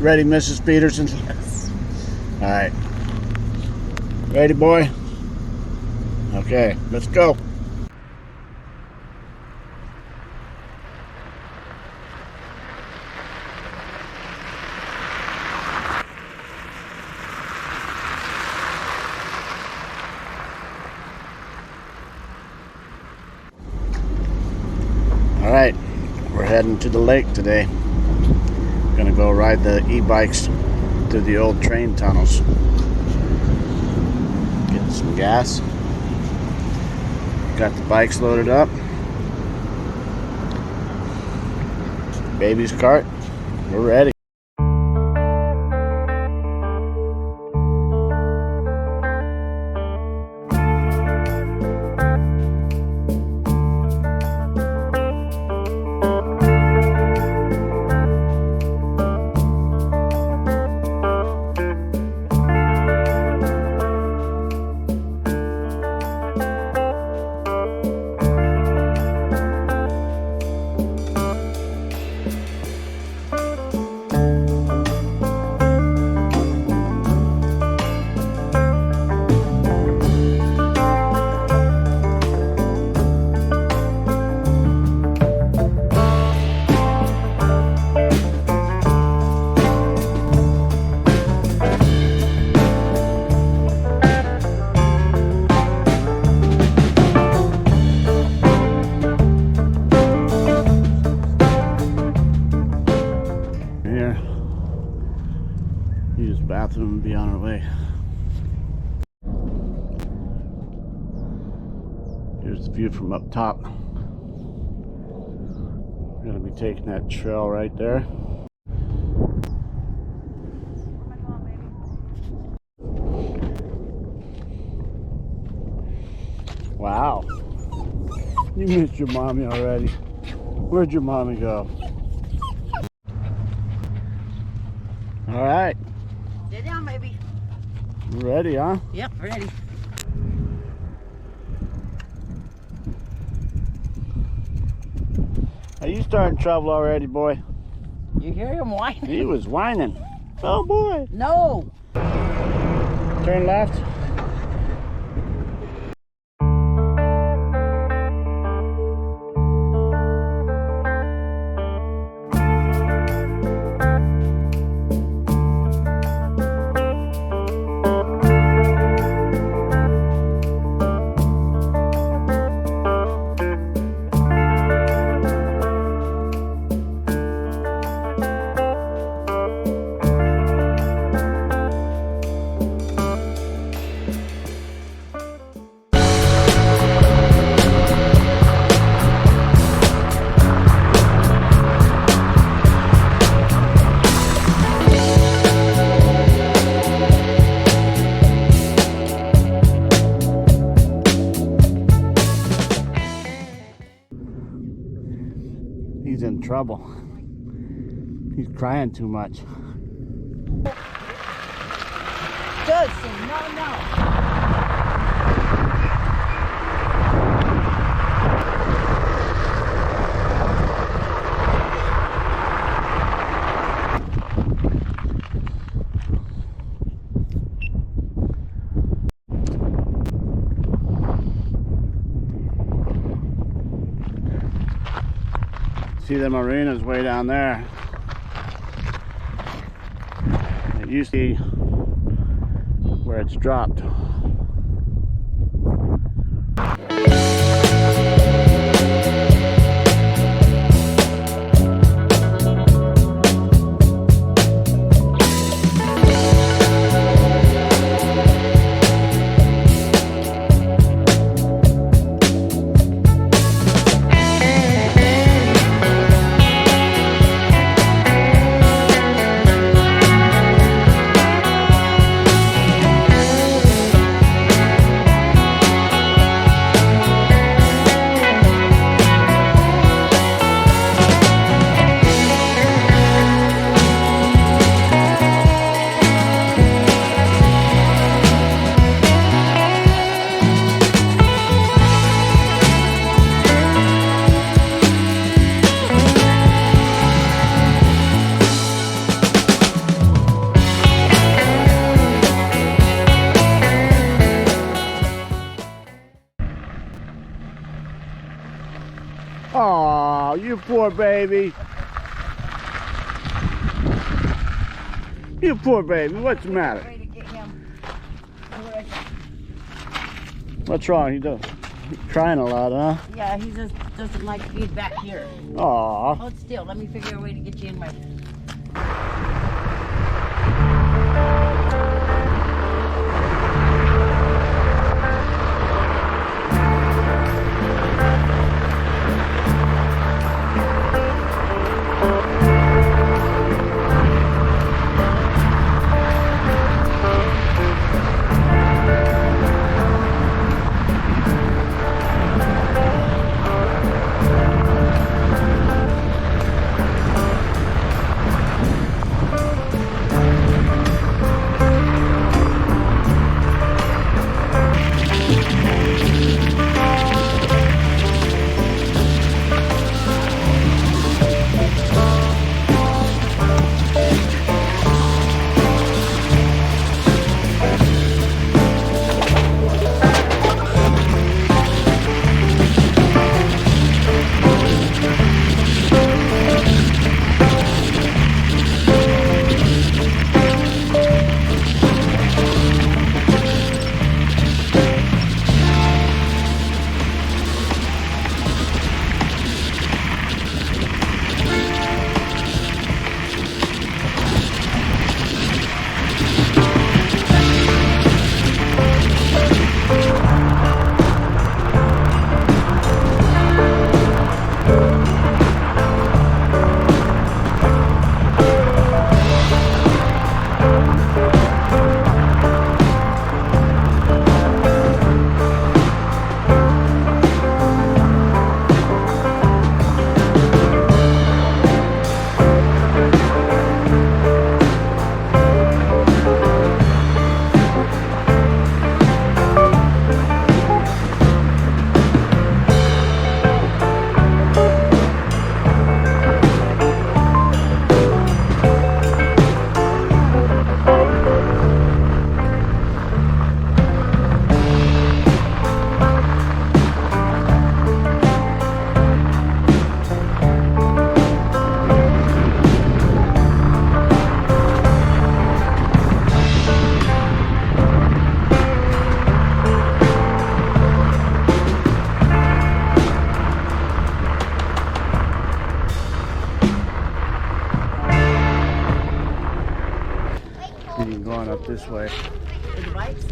Ready, Mrs. Peterson? Yes. All right. Ready, boy? Okay, let's go. All right, we're heading to the lake today. Gonna go ride the e-bikes through the old train tunnels. Get some gas. Got the bikes loaded up. Baby's cart. We're ready. Use the bathroom and be on our way. Here's the view from up top. We're going to be taking that trail right there. Wow. You missed your mommy already. Where'd your mommy go? All right. Sit down, baby. Ready, huh? Yep, ready. Are you starting trouble already, boy? You hear him whining? He was whining. Oh, boy. No. Turn left. He's in trouble. He's crying too much. Judson, no. See the marina's way down there. It used to be where it's dropped. You poor baby. You poor baby. What's the matter? Way to get him. What's wrong? He's crying a lot, huh? Yeah, he just doesn't like being back here. Aw. Hold still. Let me figure a way to get you in my... Going up this way, With the bikes?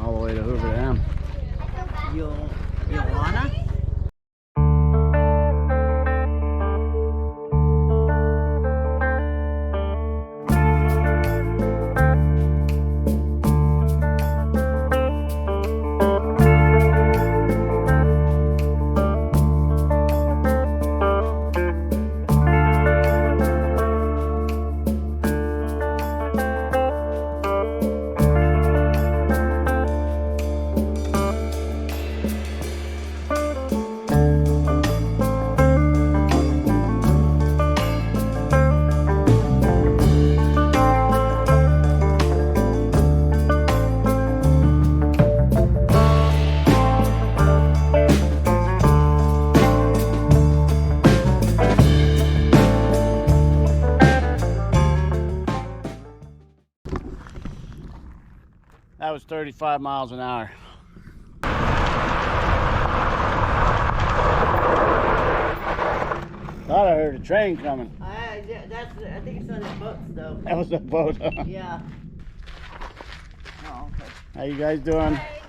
all the way to Hoover Dam. You wanna? That was 35 miles an hour. Thought I heard a train coming. I think it's on the boats though. That was a boat, huh? Yeah. Oh, okay. How you guys doing? Hi.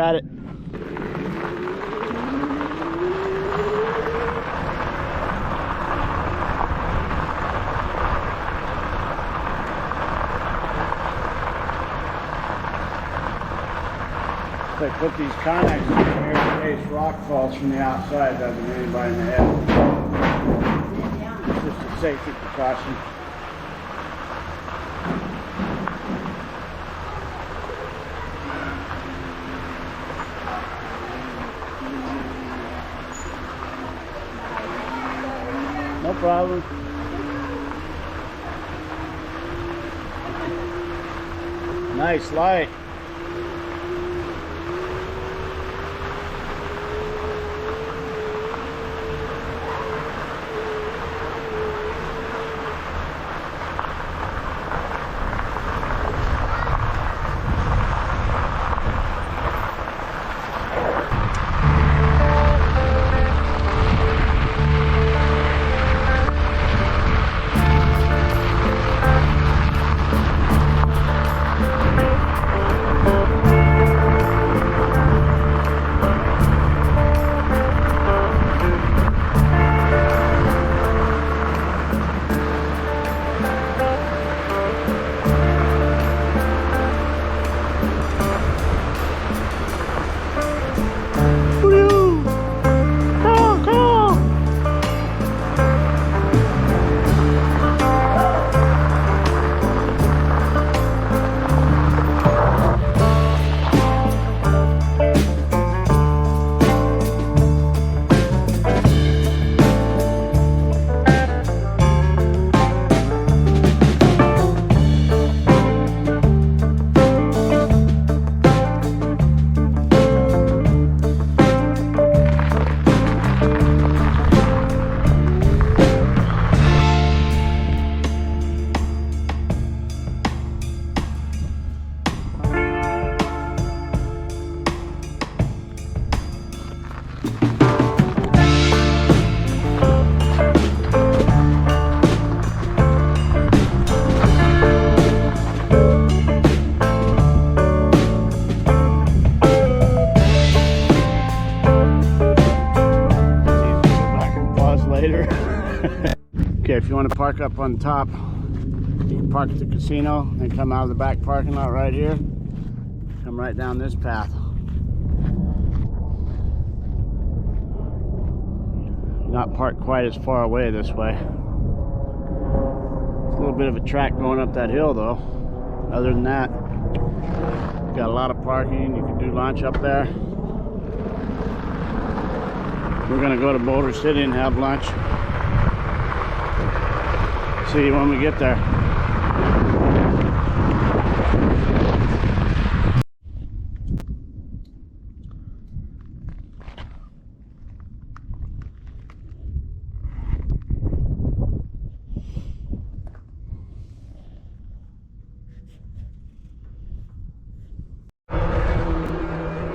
Got it. They put these connects in here in case rock falls from the outside, doesn't hit anybody in the head. It's just a safety precaution. No problem. Nice light. Okay, if you want to park up on top, you can park at the casino and come out of the back parking lot right here. Come right down this path. Not parked quite as far away this way. It's a little bit of a track going up that hill though. Other than that, got a lot of parking. You can do lunch up there. We're gonna go to Boulder City and have lunch. See you when we get there.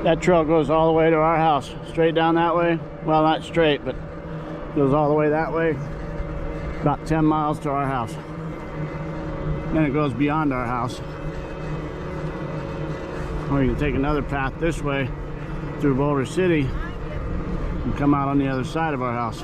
That trail goes all the way to our house, straight down that way. Well, not straight, but goes all the way that way. About 10 miles to our house. Then it goes beyond our house. Or you can take another path this way through Boulder City and come out on the other side of our house.